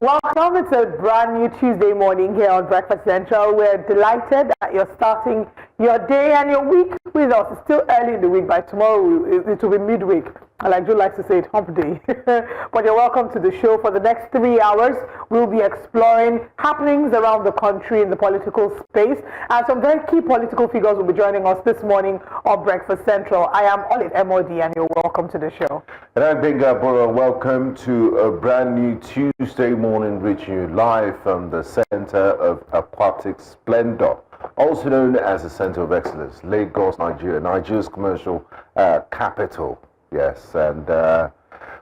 Welcome. It's a brand new Tuesday morning here on Breakfast Central. We're delighted that you're starting your day and your week with us. It's still early in the week. By tomorrow, it will be midweek. I like Joe likes to say it, hump day. But you're welcome to the show. For the next 3 hours, we'll be exploring happenings around the country in the political space. And some very key political figures will be joining us this morning on Breakfast Central. I am Olive MOD, and you're welcome to the show. And I'm Gbenga Joe. Welcome to a brand new Tuesday morning, reaching you live from the center of aquatic splendor, also known as the Center of Excellence, Lagos, Nigeria, Nigeria's commercial capital. Yes, and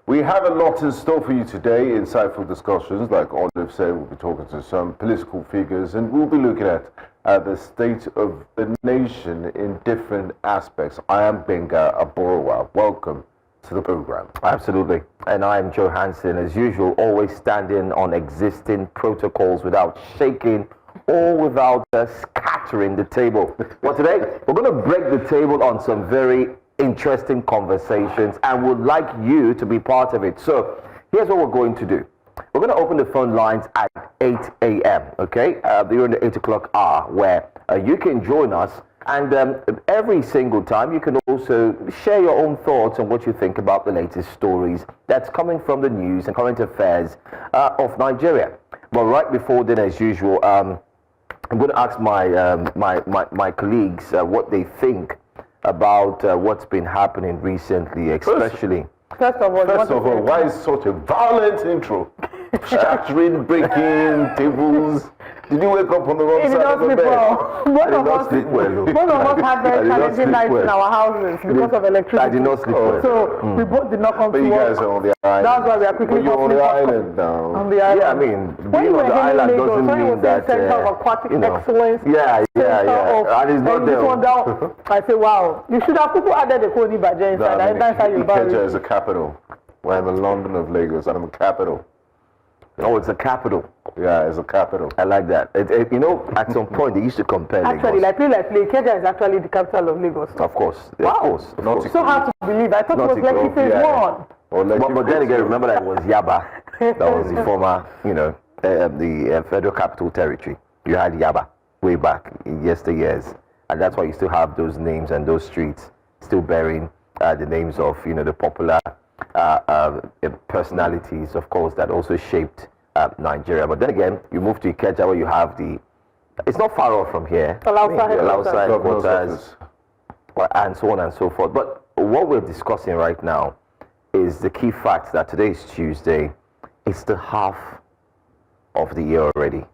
we have a lot in store for you today. Insightful discussions, like Olive said. We'll be talking to some political figures, and we'll be looking at the state of the nation in different aspects. I am Gbenga Joe. Welcome to the program. Absolutely. And I'm Joe Hansen, as usual, always standing on existing protocols without shaking or without scattering the table. But today, we're going to break the table on some very interesting conversations and would like you to be part of it. So here's what we're going to do. We're going to open the phone lines at 8 a.m., okay? During the 8 o'clock hour, where you can join us. And every single time, you can also share your own thoughts on what you think about the latest stories that's coming from the news and current affairs of Nigeria. But right before then, as usual, I'm going to ask my colleagues what they think about what's been happening recently, especially. First of all, why is such a violent intro? Shattering, breaking tables. Did you wake up on the wrong side of the bed? Both of us had very challenging nights in our houses because of electricity. I did not sleep well. So we both did not come But to you work. guys are on the island. That's why we are quickly But you're on the island now. On the island. Yeah, I mean, being on the island doesn't mean that, Center of Aquatic Excellence. Yeah. And it's not there. I say, wow, you should have people added the Koni Baja inside. Ikeja is a capital. Well, I'm in London of Lagos, and I'm a capital. Oh, it's a capital. Yeah, it's a capital. I like that. You know, at some point they used to compare actually, Lagos. like Ikeja is actually the capital of Lagos. Of course. Wow. Of course. Not so hard to believe. I thought it was Lekki Phase 1. But then again, remember that it was Yaba. That was the former, the Federal Capital Territory. You had Yaba way back in yesteryears. And that's why you still have those names and those streets still bearing the names of, the popular personalities, of course, that also shaped Nigeria. But then again, you move to Ikeja, where you have it's not far off from here, Alausa headquarters, and so on and so forth. But what we're discussing right now is the key fact that today is Tuesday. It's the half of the year already.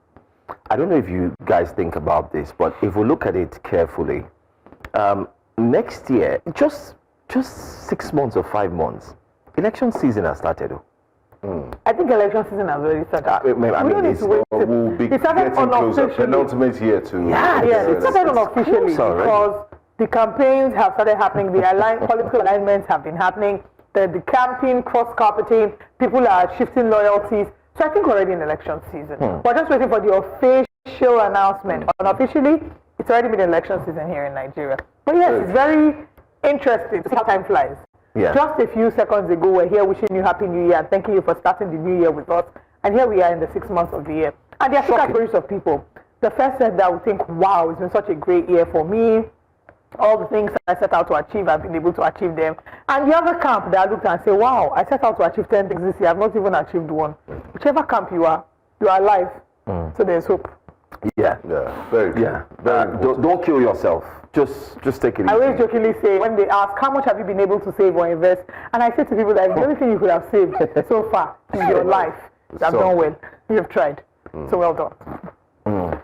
I don't know if you guys think about this, but if we look at it carefully, next year, just 6 months or 5 months, election season has started. I think election season has already started. We'll be getting closer. Penultimate year too. Yeah, it started unofficially because the campaigns have started happening. The political alignments have been happening. The campaign, cross-carpeting, people are shifting loyalties. So I think already in election season. We're just waiting for the official announcement. Unofficially, it's already been election season here in Nigeria. But yes, it's very interesting to see how time flies. Yeah. Just a few seconds ago, we're here wishing you Happy New Year and thanking you for starting the new year with us. And here we are in the 6 months of the year. And there are two categories of people. The first set that would think, wow, it's been such a great year for me. All the things I set out to achieve, I've been able to achieve them. And the other camp that I looked and say, wow, I set out to achieve 10 things this year. I've not even achieved one. Whichever camp you are alive. So there's hope. Yeah. Very good. Yeah. Don't kill yourself. Just take it easy. I always jokingly say, when they ask, how much have you been able to save or invest? And I say to people that the only thing you could have saved so far in your life, you have done well. You have tried. So well done. Okay.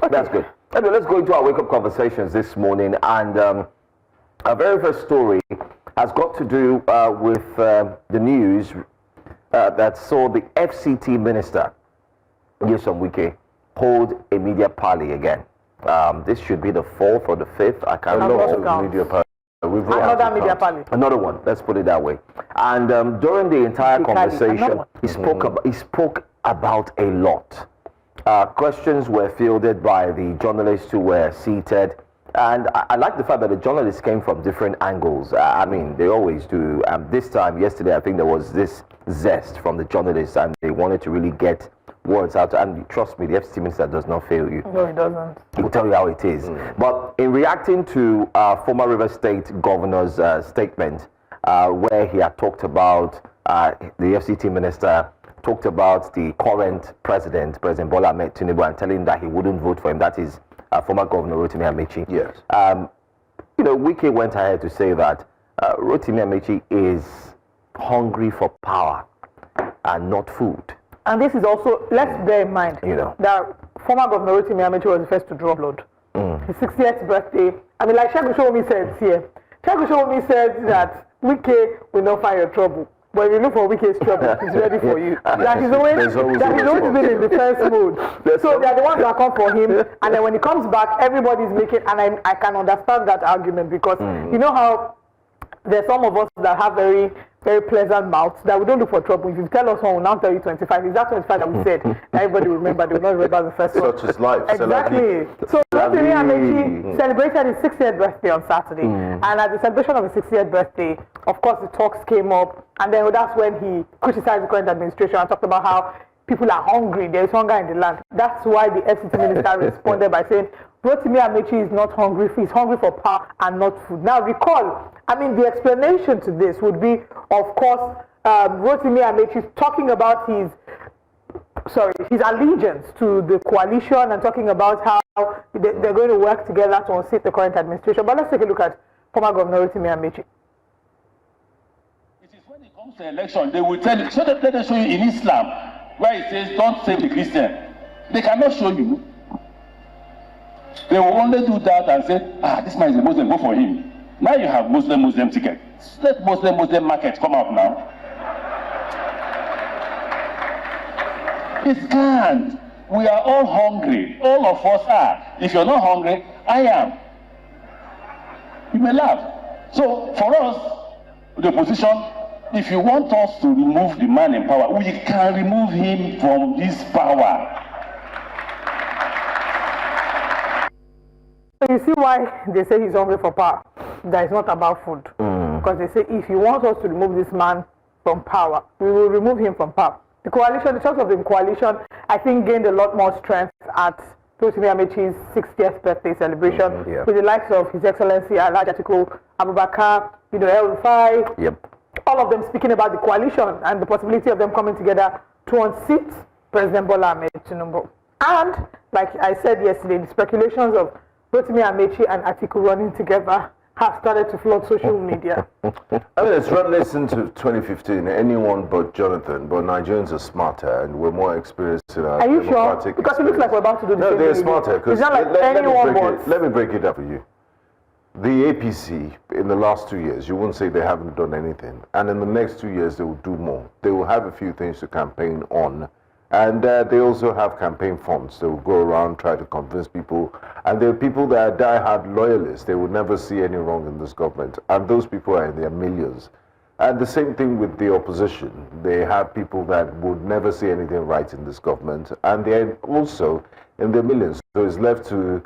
That's good. Anyway, let's go into our wake-up conversations this morning. And our very first story has got to do with the news that saw the FCT minister, Nyesom Wike, hold a media parley again. This should be the 4th or the 5th. I can't remember. Media parley. Another media parley. Another one. Let's put it that way. And during the entire conversation, he spoke about a lot. Questions were fielded by the journalists who were seated. And I like the fact that the journalists came from different angles. I mean, they always do. This time, yesterday, I think there was this zest from the journalists, and they wanted to really get words out, and trust me, the FCT minister does not fail you. No, he doesn't. He will tell you how it is. But in reacting to former River State governor's statement, where he had talked about the FCT minister talked about the current president, President Bola Ahmed Tinubu, and telling him that he wouldn't vote for him. That is former Governor Rotimi Amaechi. Yes. Wike went ahead to say that Rotimi Amaechi is hungry for power and not food. And this is also, let's bear in mind, that former Governor Rotimi Amaechi was the first to draw blood. His 60th birthday. I mean, like Shegun Showomi said here. Shegun Showomi said that Wike will not find your trouble. But if you look for Wike's trouble, he's ready for you. That he's always been in defense mode. So they are the ones that come for him, and then when he comes back, everybody's making, and I can understand that argument, because you know how there's some of us that have very, very pleasant mouths that we don't look for trouble. If you tell us one, we'll now tell you 25. Is that 25 that we said? Everybody will remember. They will not remember the first one. Such is life. Exactly. So Rotimi Amaechi celebrated his 60th birthday on Saturday. And at the celebration of his 60th birthday, of course, the talks came up. And then that's when he criticized the current administration and talked about how people are hungry. There is hunger in the land. That's why the FCT minister responded by saying, Rotimi Amaechi is not hungry. He's hungry for power and not food. Now, recall, I mean, the explanation to this would be, of course, Rotimi Amaechi talking about his allegiance to the coalition and talking about how they're going to work together to unseat the current administration. But let's take a look at former Governor Rotimi Amaechi. It is when it comes to election, they will tell you, so let them show you in Islam, where it says, don't save the Christian. They cannot show you. They will only do that and say, this man is a Muslim, go for him. Now you have Muslim ticket. Let Muslim market come out now. It can't. We are all hungry. All of us are. If you're not hungry, I am. You may laugh. So for us, the opposition, if you want us to remove the man in power, we can remove him from this power. So you see why they say he's hungry for power. That is not about food. Because they say if you want us to remove this man from power, we will remove him from power. The coalition, the chance of the coalition, I think gained a lot more strength at Rotimi Amaechi's 60th birthday celebration with the likes of His Excellency Alhaji Atiku Abubakar, El-Rufai, all of them speaking about the coalition and the possibility of them coming together to unseat President Bola Ahmed Tinubu. And, like I said yesterday, the speculations of Rotimi Amaechi and Atiku running together have started to flood social media. I mean, it's reminiscent to 2015, anyone but Jonathan, but Nigerians are smarter and we're more experienced in our Are you sure? Because it looks like we're about to do the same thing. No, they're thing. smarter. It's not like let me break it up for you. The APC, in the last 2 years, you won't say they haven't done anything. And in the next 2 years, they will do more. They will have a few things to campaign on. And they also have campaign funds. They will go around, try to convince people. And there are people that are die-hard loyalists. They will never see any wrong in this government. And those people are in their millions. And the same thing with the opposition. They have people that would never see anything right in this government. And they're also in their millions. So it's left to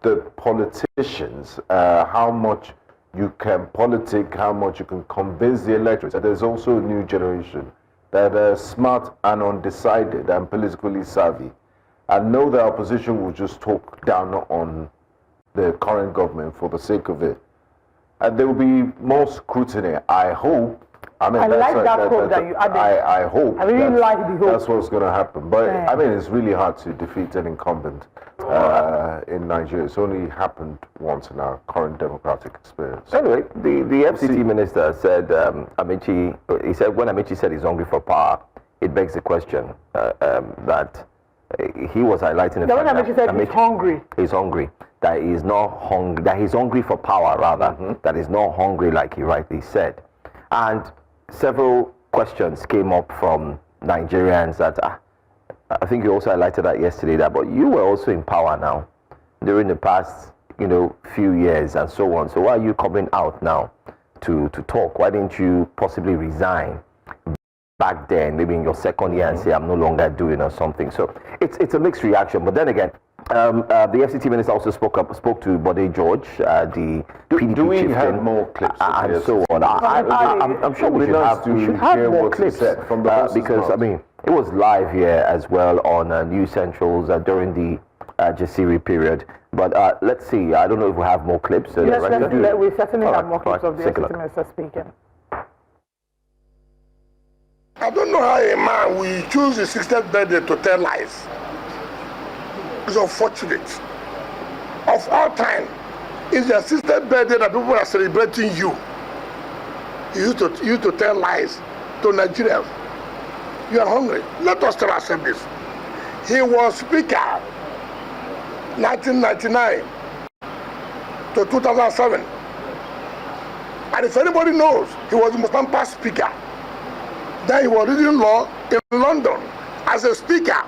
the politicians how much you can politic, how much you can convince the electorate. And there's also a new generation that are smart and undecided and politically savvy, and know that opposition will just talk down on the current government for the sake of it. And there will be more scrutiny, I hope. I mean, that you added. I hope. I really like the hope. That's what's going to happen. But I mean, it's really hard to defeat an incumbent in Nigeria. It's only happened once in our current democratic experience. Anyway, the FCT minister said, Amaechi, he said when Amaechi said he's hungry for power, it begs the question that he was highlighting the fact that Amaechi said he's hungry. He's hungry. That he's not hungry. That he's hungry for power, rather. That he's not hungry, like he rightly said. And several questions came up from Nigerians that I think you also highlighted that yesterday. But you were also in power now during the past, few years and so on. So why are you coming out now to talk? Why didn't you possibly resign back then, maybe in your second year, and say I'm no longer doing or something? So it's a mixed reaction. But then again, the FCT minister also spoke to Bode George, the PDP do we chieftain, have more clips and so on. I'm sure we should have more clips from the because mouth. I mean, It was live here as well on News Centrals during the Jasiri period. But let's see. I don't know if we have more clips. Yes, we certainly have more clips of the Take a Deputy look. Minister speaking. I don't know how a man will choose his 60th birthday to tell lies. It's unfortunate. Of all time, it's your 60th birthday that people are celebrating you. You used to tell lies to Nigerians. You are hungry. Let us tell ourselves this. He was Speaker 1999 to 2007. And if anybody knows, he was the most past Speaker. Then he was reading law in London as a speaker,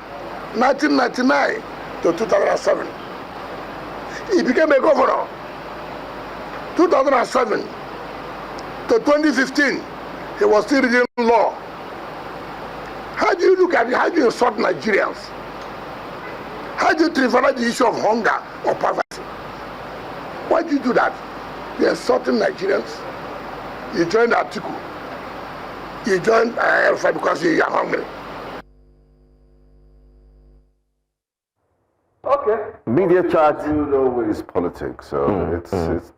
1999 to 2007. He became a governor, 2007 to 2015. He was still reading law. How do you look at it? How do you insult Nigerians? How do you trivialize the issue of hunger or poverty? Why do you do that? You're insulting Nigerians. You joined the article. You joined Alpha because you are hungry. Okay. Media chat. You know it's politics, so it's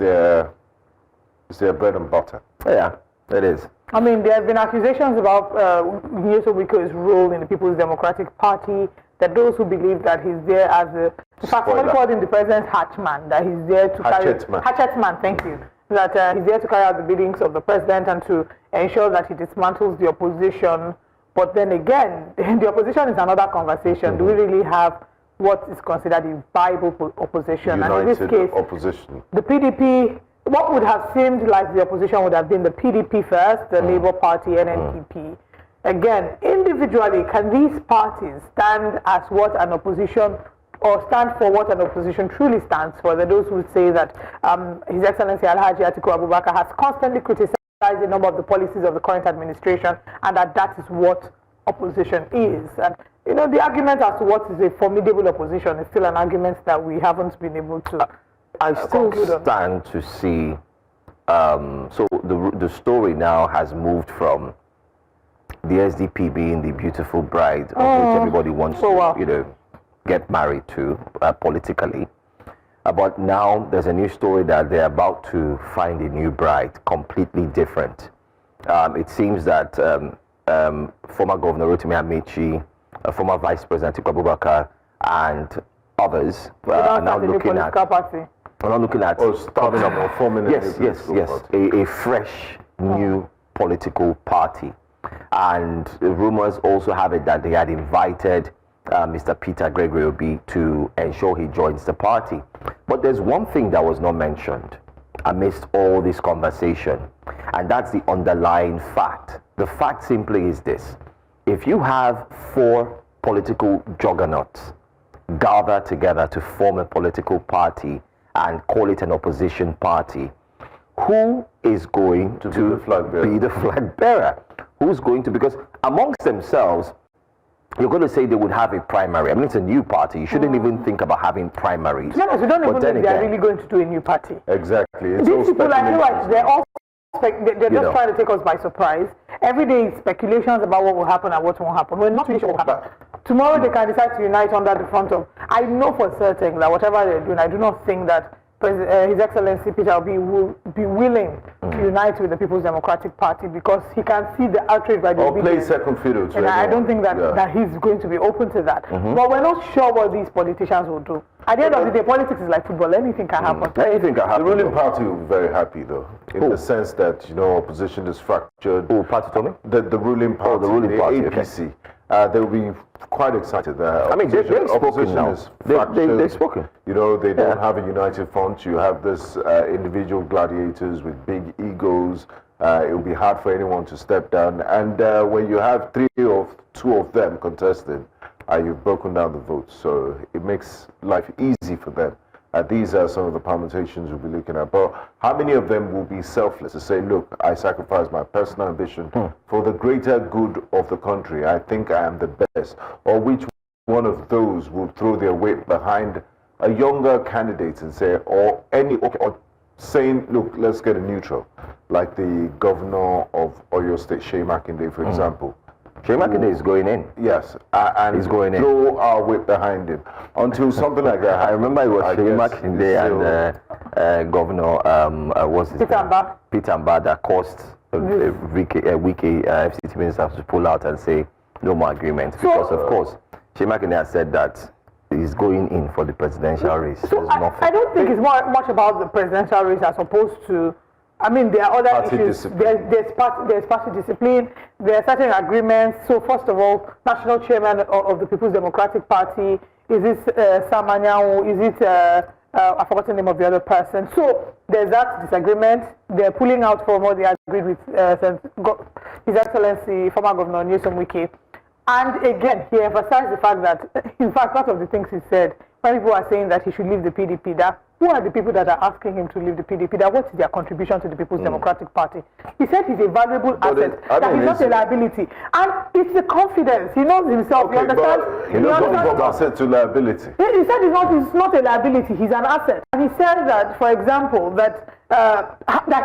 their bread and butter. Yeah, it is. I mean, there have been accusations about Nyesom Wike's role in the People's Democratic Party, that those who believe that he's there as a... In fact, somebody called him the president's hatchman, that he's there to Hatchetman, thank you. That he's there to carry out the biddings of the president and to ensure that he dismantles the opposition. But then again, the opposition is another conversation. Do we really have what is considered a viable opposition? United and in this case, opposition. The PDP, what would have seemed like the opposition would have been the PDP first, the Labour Party, NNPP. Again, individually, can these parties stand as what an opposition, or stand for what an opposition truly stands for? There are those who would say that His Excellency Alhaji Atiku Abubakar has constantly criticized a number of the policies of the current administration, and that is what opposition is. And you know, the argument as to what is a formidable opposition is still an argument that we haven't been able to. I still stand to see. So the story now has moved from the SDP being the beautiful bride of which everybody wants to, get married to politically. But now there's a new story that they're about to find a new bride, completely different. It seems that former Governor Rotimi Amaechi, former Vice President Atiku Abubakar, and others are now looking at. We're not looking at starting up or forming a fresh new political party. And the rumors also have it that they had invited Mr. Peter Gregory Obi to ensure he joins the party. But there's one thing that was not mentioned amidst all this conversation, and that's the underlying fact. The fact simply is this: if you have four political juggernauts gather together to form a political party and call it an opposition party, who is going to be the flag bearer? Who's going to, because amongst themselves, you're going to say they would have a primary. I mean, it's a new party. You shouldn't even think about having primaries. Yes, we don't even know if they're really going to do a new party. Exactly. It's These people, I feel like they're all they're just trying to take us by surprise. Every day is speculations about what will happen and what won't happen. We're not really sure what will happen. Tomorrow they can decide to unite under the front of... I know for certain that whatever they're doing, I do not think that His Excellency Peter Obi will be willing to unite with the People's Democratic Party, because he can see the outrage by the play second fiddle to and I don't think that, that he's going to be open to that. But we're not sure what these politicians will do. At the end of the day, politics is like football. Anything can happen. Anything can happen. The ruling party will be very happy, though, in the sense that, opposition is fractured. Party, Tommy? The ruling party, the APC. Okay. They'll be quite excited. I mean, they've spoken now. They've spoken. They don't have a united front. You have this individual gladiators with big egos. It will be hard for anyone to step down. And when you have two of them contesting, you've broken down the votes. So it makes life easy for them. These are some of the permutations we'll be looking at. But how many of them will be selfless to say, look, I sacrifice my personal ambition for the greater good of the country. I think I am the best. Or which one of those will throw their weight behind a younger candidate and say, or saying, look, let's get a neutral. Like the governor of Oyo State, Shea Makinde, for example. Makinde is going in. Yes, and he's going in. Joe are with behind him until something like that. I remember it was Makinde and Governor what's his name? Peter Mbah that caused Wike FCT minister to pull out and say no more agreement because of course Makinde has said that he's going in for the presidential race. So I don't think it's much about the presidential race as opposed to, I mean, there are other party issues. Discipline. There's party discipline. There are certain agreements. So first of all, national chairman of the People's Democratic Party, is it Sam Anyanwu? Is it, I forgot the name of the other person. So there's that disagreement. They're pulling out from what they agreed with His Excellency, former Governor Nyesom Wike. And again, he emphasized the fact that, in fact, part of the things he said, when people are saying that he should leave the PDP, that who are the people that are asking him to leave the PDP, that what is their contribution to the People's Democratic Party? He said he's a valuable asset, that he's not a liability. And it's the confidence. He knows himself. Okay, you understand? he knows from asset to liability. He said it's not a liability, he's an asset. And he said that, for example, that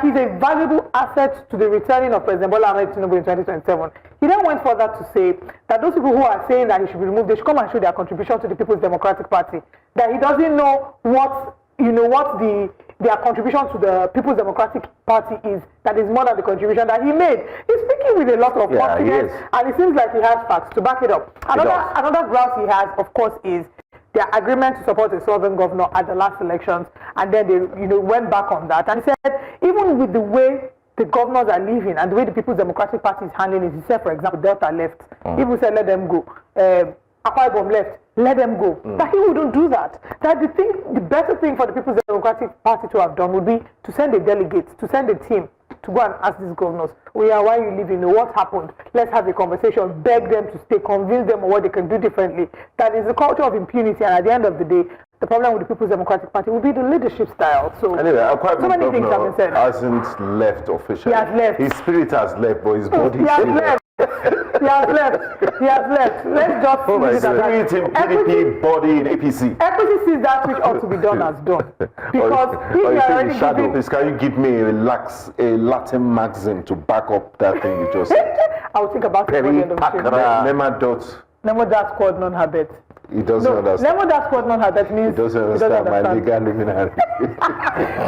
he's a valuable asset to the returning of President Bola Ahmed Tinubu in 2027. He then went further to say that those people who are saying that he should be removed, they should come and show their contribution to the People's Democratic Party. That he doesn't know what their contribution to the People's Democratic Party is, that is more than the contribution that he made. He's speaking with a lot of confidence, and it seems like he has facts to back it up. Another grouse he has, of course, is their agreement to support a southern governor at the last elections, and then they went back on that. And he said, even with the way the governors are leaving and the way the People's Democratic Party is handling it, he said, for example, Delta left. People said, let them go. Akwa Ibom left. Let them go. That he wouldn't do that. That the better thing for the People's Democratic Party to have done would be to send a delegate, to send a team to go and ask these governors, why are you leaving? What happened? Let's have a conversation, beg them to stay, convince them of what they can do differently. That is the culture of impunity, and at the end of the day, the problem with the People's Democratic Party will be the leadership style. So, anyway, so many things have been said. Hasn't left officially. He has left. His spirit has left, but his body He has left. He has left. He has left. Let's just spirit in PDP, body in APC. Equity sees that which ought to be done as done. Because if you are already giving... Please, can you give me a Latin maxim to back up that thing you just said? I will think about it at the end of the show. Nemo dat quod non habet. He doesn't understand. Nemo dat quod non habet means... He doesn't understand my legal luminary.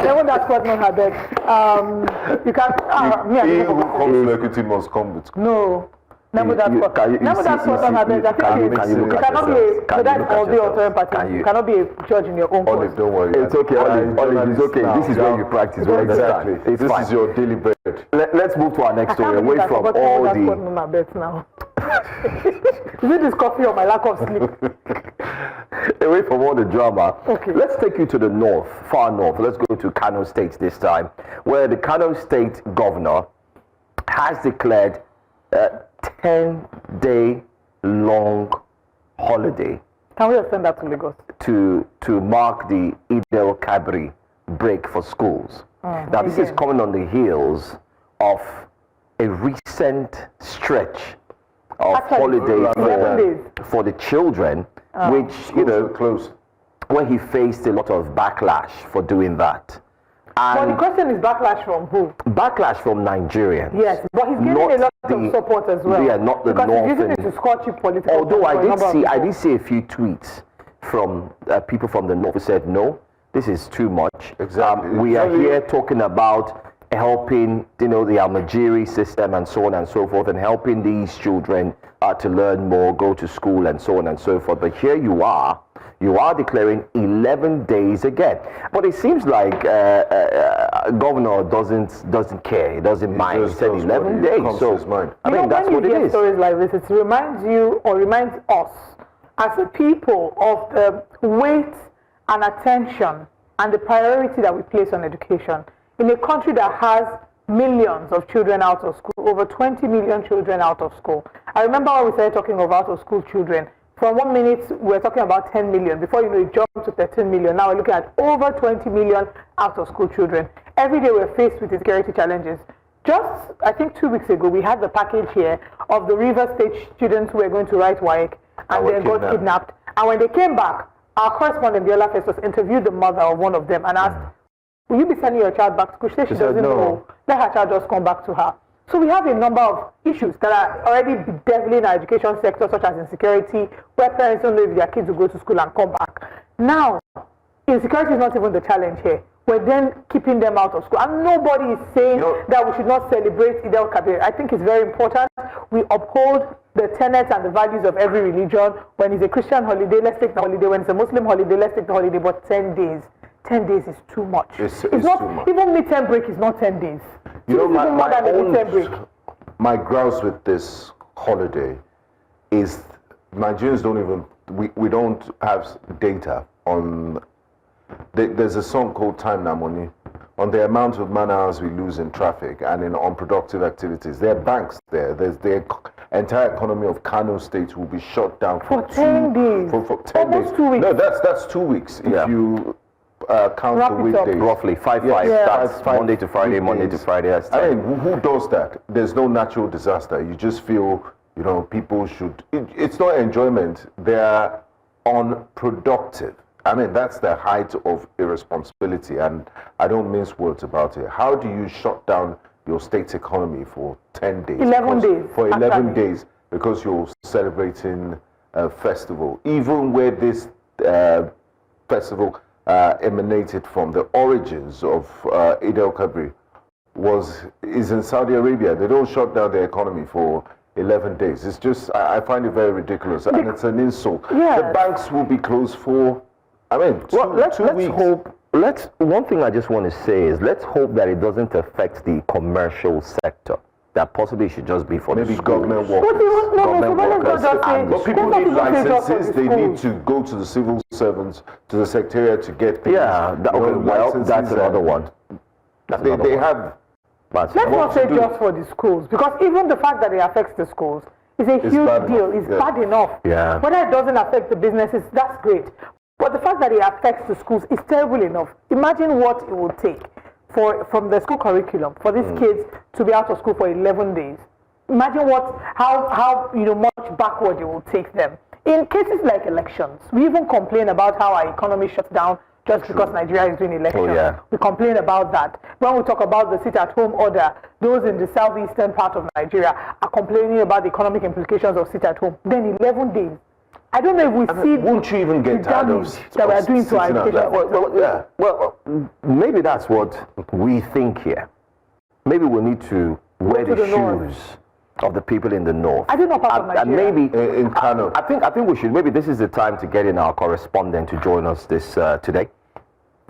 Nemo dat quod non habet. You can... He who comes to equity must come with... No. Nemo dat quod non habet. You cannot be a... So that's all the authoritarian party. You cannot be a judge in your own court. Olive, don't worry. It's okay, Olive, it's okay. This is where you practice. Exactly. This is your daily bread. Let's move to our next story. Away from all the... Is it this coffee or my lack of sleep? Away from all the drama, okay. Let's take you to the north, far north. Let's go to Kano State this time, where the Kano State governor has declared a 10-day long holiday. Can we extend that to Lagos? To mark the Eid-el-Kabir break for schools. Now, this is coming on the heels of a recent stretch of holiday for the children, which, when he faced a lot of backlash for doing that. And the question is backlash from who? Backlash from Nigerians. Yes, but he's getting a lot of support as well. Yeah, not the because north. He's using it to score cheap political. Although I did see a few tweets from people from the north who said, no, this is too much. Exactly. We are here talking about helping, the Almajiri system and so on and so forth, and helping these children to learn more, go to school and so on and so forth. But here you are declaring 11 days again. But it seems like governor doesn't care, he doesn't mind. He said 11 days. So I think that's what it is. Stories like this, it reminds you or reminds us as a people of the weight and attention and the priority that we place on education. In a country that has millions of children out of school, over 20 million children out of school. I remember when we started talking of out of school children, from 1 minute we were talking about 10 million. Before you know it jumped to 13 million. Now we're looking at over 20 million out of school children. Every day we're faced with security challenges. Just, I think 2 weeks ago, we had the package here of the River State students who were going to write WAEC and then got kidnapped. And when they came back, our correspondent, Biola Festus, interviewed the mother of one of them and asked, will you be sending your child back to school? She doesn't know. Let her child just come back to her. So we have a number of issues that are already bedeviling our education sector, such as insecurity, where parents don't know if their kids will go to school and come back. Now, insecurity is not even the challenge here. We're then keeping them out of school. And nobody is saying that we should not celebrate Eid-el-Kabir. I think it's very important. We uphold the tenets and the values of every religion. When it's a Christian holiday, let's take the holiday. When it's a Muslim holiday, let's take the holiday. But 10 days. 10 days is too much. It's not, too much. Even midterm break is not 10 days. You know, my grouse with this holiday is Nigerians don't even, we don't have data on, there's a song called Time Na Money, on the amount of man hours we lose in traffic and in unproductive activities. There are banks there. There's the entire economy of Kano State will be shut down for 10 days. For 10 Almost days. 2 weeks. No, that's 2 weeks. If you count Wrap the it up. weekdays. Roughly 5-5. Yeah. That's Monday to Friday, Monday to Friday. That's 10. I mean, who does that? There's no natural disaster. You just feel, you know, people should. It's not enjoyment. They're unproductive. I mean, that's the height of irresponsibility, and I don't mince words about it. How do you shut down your state's economy for 10 days? 11 days. For 11 actually. days, because you're celebrating a festival. Even where this festival emanated from, the origins of Eid-el-Kabir is in Saudi Arabia. They don't shut down their economy for 11 days. It's just, I find it very ridiculous, and it's an insult. Yes. The banks will be closed for, I mean, let's weeks. hope. One thing I just want to say is let's hope that it doesn't affect the commercial sector. That possibly should just be for Maybe the government schools. workers. Government workers But people need licenses. They need to go to the civil servants, to the secretariat to get things. Yeah, that's another one. They have. Let's not say just for the schools, because even the fact that it affects the schools is a huge deal. It's bad enough. Yeah. Whether it doesn't affect the businesses, that's great. But the fact that it affects the schools is terrible enough. Imagine what it would take from the school curriculum for these kids to be out of school for 11 days. Imagine how much backward it will take them. In cases like elections, we even complain about how our economy shuts down just because Nigeria is doing elections. Oh, yeah. We complain about that. When we talk about the sit-at-home order, those in the southeastern part of Nigeria are complaining about the economic implications of sit-at-home. Then 11 days. I don't know if we see won't you even get the tired damage of that we are doing to our education. Well, maybe that's what we think here. Maybe we need to wear the shoes of the people in the north. I do not part of Nigeria. And maybe in Kano. I think we should. Maybe this is the time to get in our correspondent to join us this today.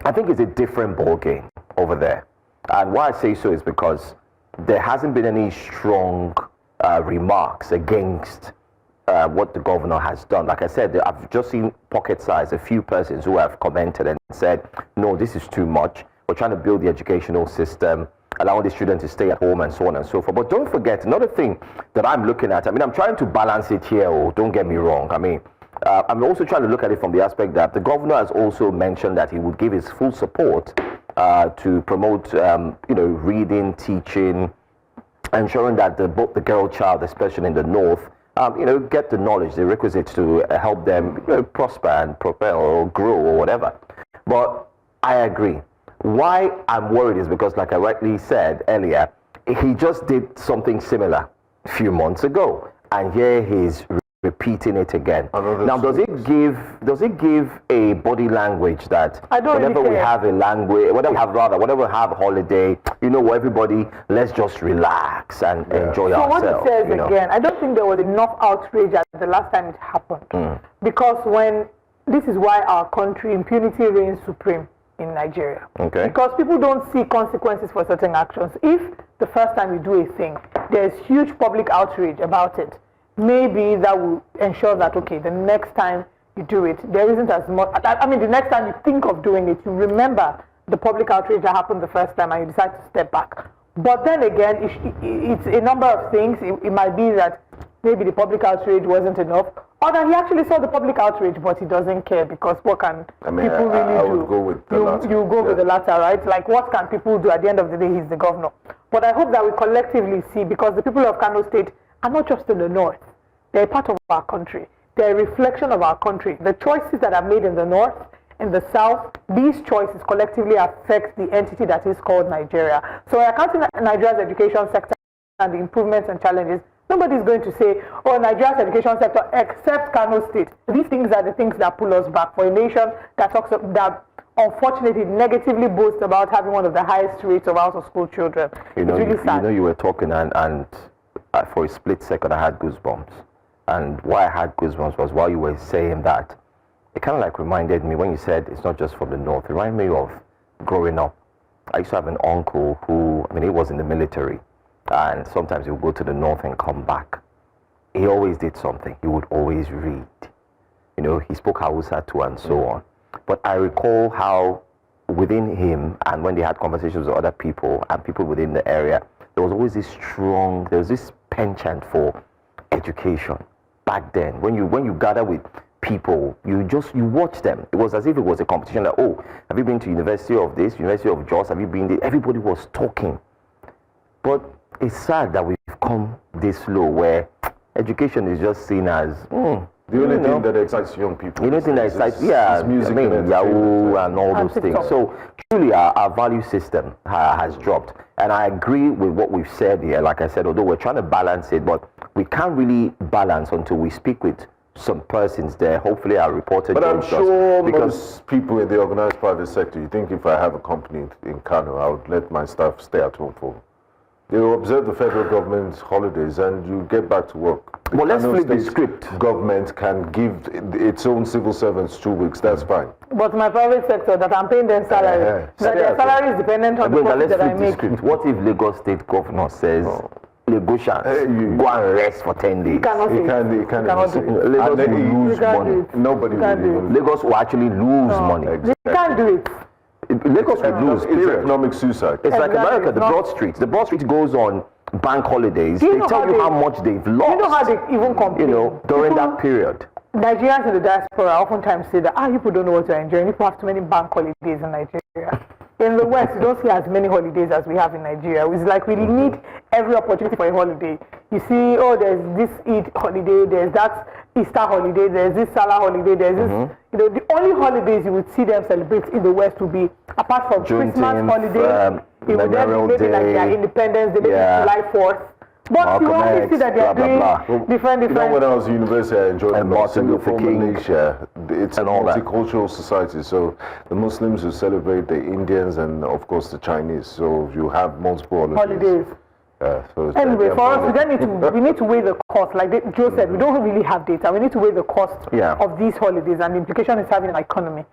I think it's a different ball game over there, and why I say so is because there hasn't been any strong remarks against what the governor has done. Like I said, I've just seen pocket size, a few persons who have commented and said, no, this is too much. We're trying to build the educational system, allowing the students to stay at home and so on and so forth. But don't forget, another thing that I'm looking at, I mean, I'm trying to balance it here, don't get me wrong. I mean, I'm also trying to look at it from the aspect that the governor has also mentioned that he would give his full support to promote, reading, teaching, ensuring that both the girl child, especially in the north, get the knowledge, the requisites to help them prosper and propel or grow or whatever. But I agree. Why I'm worried is because, like I rightly said earlier, he just did something similar a few months ago, and here he's repeating it again. Now, does it give a body language that whenever we have a language, whenever we have a holiday, everybody, let's just relax and enjoy ourselves. So what it says again, I don't think there was enough outrage at the last time it happened. Because this is why our country, impunity reigns supreme in Nigeria. Okay. Because people don't see consequences for certain actions. If the first time you do a thing, there's huge public outrage about it, maybe that will ensure that, okay, the next time you do it, there isn't as much, the next time you think of doing it, you remember the public outrage that happened the first time and you decide to step back. But then again, it's a number of things. It might be that maybe the public outrage wasn't enough, or that he actually saw the public outrage, but he doesn't care, because what can people really I do? would go with the latter. You go with the latter, right? Like, what can people do? At the end of the day, he's the governor. But I hope that we collectively see, because the people of Kano State are not just in the north. They're part of our country. They're a reflection of our country. The choices that are made in the north, in the south, these choices collectively affect the entity that is called Nigeria. So we're counting Nigeria's education sector and the improvements and challenges, nobody's going to say, oh, Nigeria's education sector, except Kano State. These things are the things that pull us back. For a nation that that unfortunately negatively boasts about having one of the highest rates of out-of-school children. You know, it's really sad. You know, you were talking and for a split second I had goosebumps. And why I had goosebumps was while you were saying that, it kind of like reminded me when you said it's not just from the north. It reminded me of growing up. I used to have an uncle who, I mean, he was in the military. And sometimes he would go to the north and come back. He always did something. He would always read. You know, he spoke Hausa too and so on. But I recall how within him, and when they had conversations with other people and people within the area, there was always there was this penchant for education. Back then, when you gather with people, you watch them. It was as if it was a competition, like, oh, have you been to University of this, University of Jos, have you been there? Everybody was talking. But it's sad that we've come this low where education is just seen as the only thing that excites young people. The only thing that excites, music, Yahoo and all those things. So truly our value system has dropped. And I agree with what we've said here. Like I said, although we're trying to balance it, but we can't really balance until we speak with some persons there. Hopefully our reporter. But I'm sure most people in the organized private sector, you think if I have a company in Kano, I would let my staff stay at home for. They will observe the federal government's holidays and you get back to work. Well, let's flip the script. Government can give its own civil servants 2 weeks, that's fine. But my private sector, that I'm paying their salary, that their salary is dependent on the profit that I make. Script. What if Lagos State Governor says, Lagosians, go and rest for 10 days? He cannot do it. Lagos will lose money. Nobody will even. Lagos will actually lose money. They can't do it. Lagos will lose, it's economic suicide. It's like America, the Broad Street. The Broad Street goes on bank holidays. They tell you how much they've lost. You know how they even complain? You know, during that period. Nigerians in the diaspora oftentimes say that, people don't know what you're enjoying. People have too many bank holidays in Nigeria. In the West, you don't see as many holidays as we have in Nigeria. It's like we need every opportunity for a holiday. You see, there's this Eid holiday, there's that Easter holiday, there's this Salah holiday, there's this, the only holidays you would see them celebrate in the West would be, apart from Christmas holiday, it would then be maybe like their independence, maybe July 4th. But you only see that they're doing different. You know, when I was in university, I enjoyed Martin Luther King, Malaysia. It's a multicultural society, so the Muslims will celebrate the Indians and, of course, the Chinese. So you have multiple holidays. So anyway, for us, we need to weigh the cost. Like Joe said, we don't really have data. We need to weigh the cost of these holidays and the implication it's having on the economy.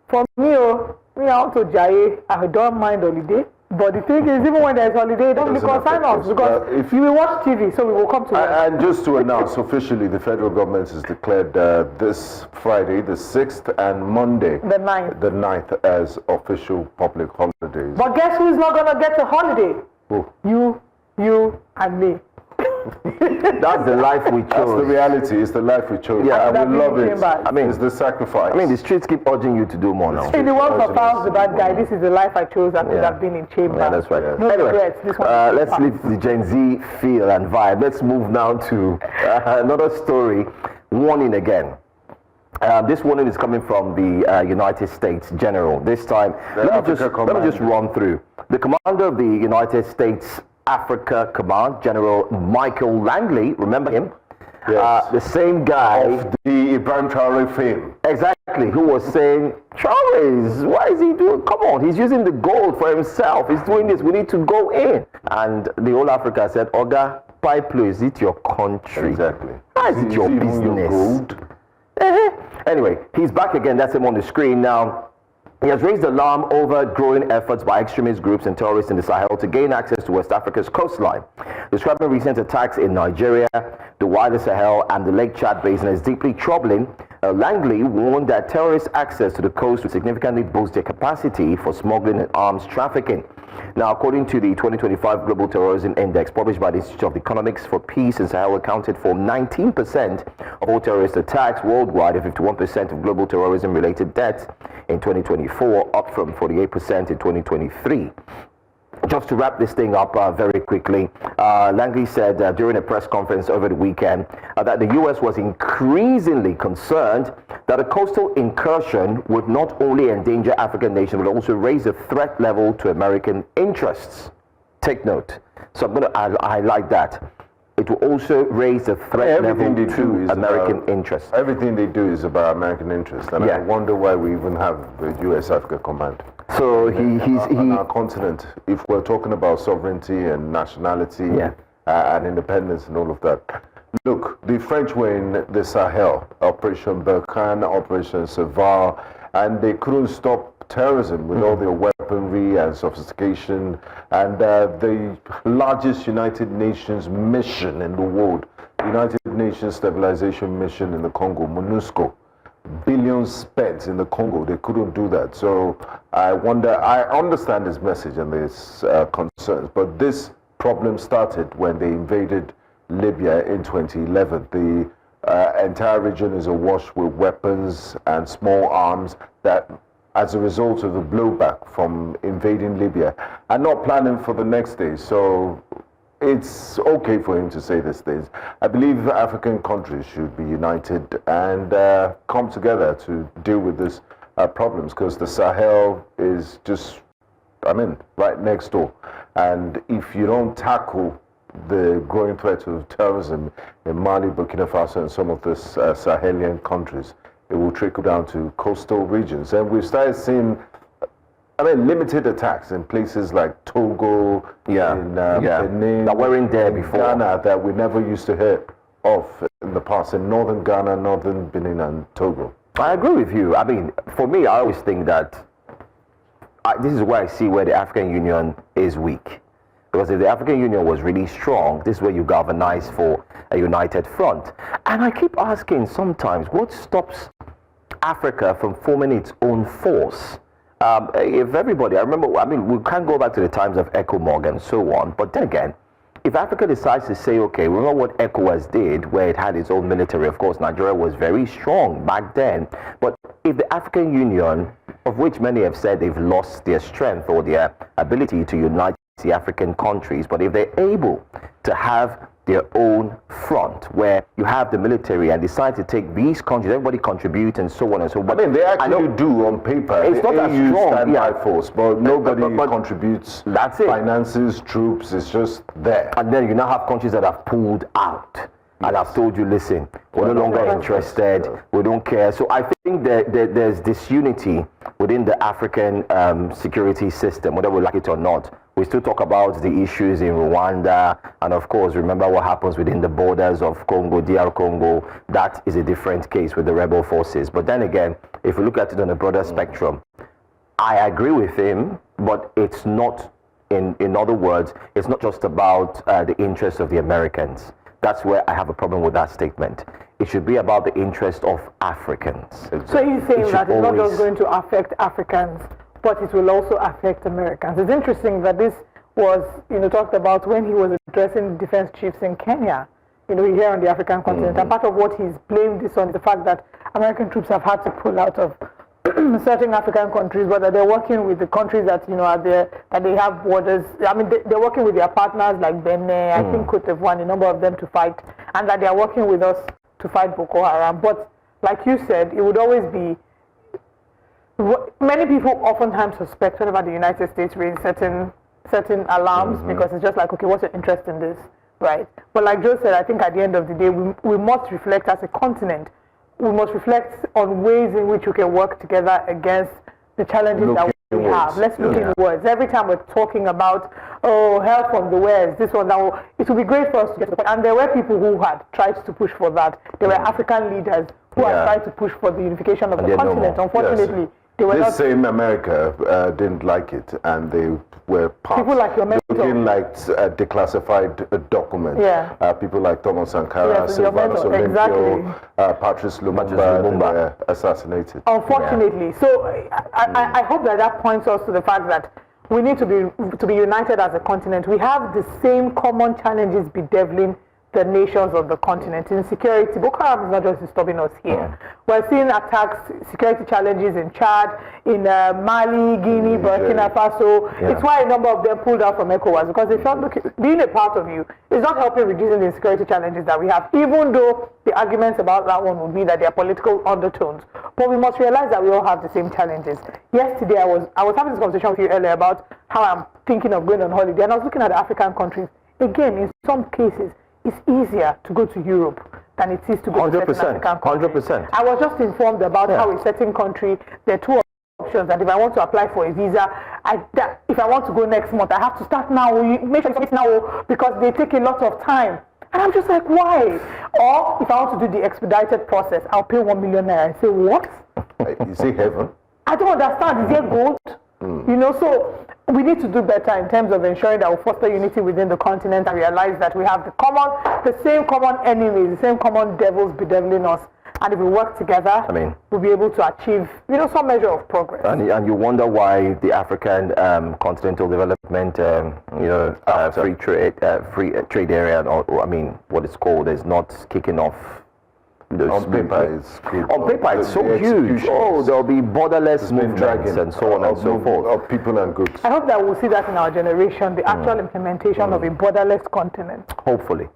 For me, out to Jai, I don't mind holiday. But the thing is, even when there's holiday, don't concern us because you will watch TV, so we will come to work. And just to announce officially, the federal government has declared this Friday, the 6th, and Monday, the 9th, as official public holidays. But guess who's not going to get a holiday? Who? You, and me. That's the life we chose. That's the reality. It's the life we chose. Yeah, I will love it. I mean, it's the sacrifice. I mean, the streets keep urging you to do more now. In the world of Files the Bad Guy, this is the life I chose. I could have been in chamber. Yeah, that's right. No regrets. Let's leave the Gen Z feel and vibe. Let's move now to another story. Warning again. This warning is coming from the United States General. This time, let me just run through. The commander of the United States Africa Command, General Michael Langley, remember him? Yes. The same guy of the Ibrahim Traore fame. Exactly, who was saying, Traore, why is he doing, come on, he's using the gold for himself, he's doing this, we need to go in. And the whole Africa said, Oga, Pipeline, is it your country? Exactly. Why is it your business? Anyway, he's back again, that's him on the screen now. He has raised alarm over growing efforts by extremist groups and terrorists in the Sahel to gain access to West Africa's coastline. Describing recent attacks in Nigeria, the wider Sahel, and the Lake Chad Basin as deeply troubling, Langley warned that terrorist access to the coast would significantly boost their capacity for smuggling and arms trafficking. Now, according to the 2025 Global Terrorism Index published by the Institute of Economics for Peace in Sahel, accounted for 19% of all terrorist attacks worldwide and 51% of global terrorism-related deaths in 2024, up from 48% in 2023. Just to wrap this thing up very quickly, Langley said during a press conference over the weekend that the U.S. was increasingly concerned that a coastal incursion would not only endanger African nations, but also raise the threat level to American interests. take note. So I'm going to highlight that. It will also raise the threat level to American interests. Everything they do is about American interests, and I wonder why we even have the U.S. Africa Command. So on our continent, if we're talking about sovereignty and nationality and independence and all of that. Look, the French were in the Sahel, Operation Barkhane, Operation Serval, and they couldn't stop terrorism with all their weaponry and sophistication, and the largest United Nations mission in the world, United Nations Stabilization Mission in the Congo, MONUSCO, billions spent in the Congo, they couldn't do that. So I wonder, I understand this message and this concerns, but this problem started when they invaded Libya in 2011. The entire region is awash with weapons and small arms that, as a result of the blowback from invading Libya, are not planning for the next day. So it's okay for him to say these things. I believe African countries should be united and come together to deal with these problems, because the Sahel is just, right next door. And if you don't tackle the growing threat of terrorism in Mali, Burkina Faso, and some of these Sahelian countries, it will trickle down to coastal regions. And we've started seeing, limited attacks in places like Togo, in Benin, that weren't there before, Ghana, that we never used to hear of in the past, in northern Ghana, northern Benin, and Togo. I agree with you. For me, I always think that this is where I see where the African Union is weak. Because if the African Union was really strong, this is where you galvanize for a united front. And I keep asking sometimes, what stops Africa from forming its own force? If everybody, I remember, we can't go back to the times of ECOMOG and so on, but then again, if Africa decides to say, okay, remember what ECOWAS did, where it had its own military, of course, Nigeria was very strong back then, but if the African Union, of which many have said they've lost their strength or their ability to unite the African countries, but if they're able to have their own front where you have the military and decide to take these countries, everybody contribute and so on and so on. They actually do on paper. It's not as strong, standby force, but nobody contributes. That's it. Finances, troops, it's just there. And then you now have countries that have pulled out. And I've told you, listen, we're no longer interested, we don't care. So I think that there's disunity within the African security system, whether we like it or not. We still talk about the issues in Rwanda, and of course, remember what happens within the borders of Congo, DR Congo. That is a different case with the rebel forces. But then again, if we look at it on a broader spectrum, I agree with him, but it's not, in other words, it's not just about the interests of the Americans. That's where I have a problem with that statement. It should be about the interest of Africans. So he's saying that it's not just going to affect Africans, but it will also affect Americans. It's interesting that this was, talked about when he was addressing defense chiefs in Kenya, here on the African continent. And part of what he's blamed this on is the fact that American troops have had to pull out of certain African countries, whether they're working with the countries that are there, that they have borders. They're working with their partners like Benin, I think Cote d'Ivoire, a number of them to fight, and that they're working with us to fight Boko Haram. But like you said, it would always be. Many people oftentimes suspect whenever the United States raise certain alarms, because it's just like, okay, what's your interest in this, right? But like Joe said, I think at the end of the day, we must reflect as a continent. We must reflect on ways in which we can work together against the challenges that we have. Let's look in words. Every time we're talking about, help from the West, this one, that one, it would be great for us to get to the point. And there were people who had tried to push for that. There were African leaders who had tried to push for the unification of the continent. Unfortunately, this same America didn't like it, and they were people like your mentor. Looking like a declassified document. People like Thomas Sankara, Silvanus Olympio, Patrice Lumumba, were assassinated. Unfortunately. So I hope that points us to the fact that we need to be united as a continent. We have the same common challenges bedeviling the nations of the continent. Insecurity, Boko Haram is not just disturbing us here. We're seeing attacks, security challenges in Chad, in Mali, Guinea, Burkina Faso. It's why a number of them pulled out from ECOWAS, because they felt, look, being a part of you is not helping reducing the insecurity challenges that we have, even though the arguments about that one would be that there are political undertones. But we must realize that we all have the same challenges. Yesterday, I was having this conversation with you earlier about how I'm thinking of going on holiday, and I was looking at the African countries. Again, in some cases, it's easier to go to Europe than it is to go to certain African countries. 100%. I was just informed about how a certain country, there are two options, that if I want to apply for a visa, if I want to go next month, I have to start now. Make sure you submit now because they take a lot of time. And I'm just like, why? Or if I want to do the expedited process, I'll pay 1 million naira. I say, what? Is it heaven? I don't understand. Is there gold? You know, so we need to do better in terms of ensuring that we foster unity within the continent and realize that we have the same common enemies, the same common devils bedeviling us. And if we work together, we'll be able to achieve, some measure of progress. And you wonder why the African Continental Development, free trade area, or what it's called, is not kicking off. On paper, it's good. On paper, it's so huge. Oh, there'll be borderless movements and so on and so forth. Of people and goods. I hope that we'll see that in our generation, the actual implementation of a borderless continent. Hopefully.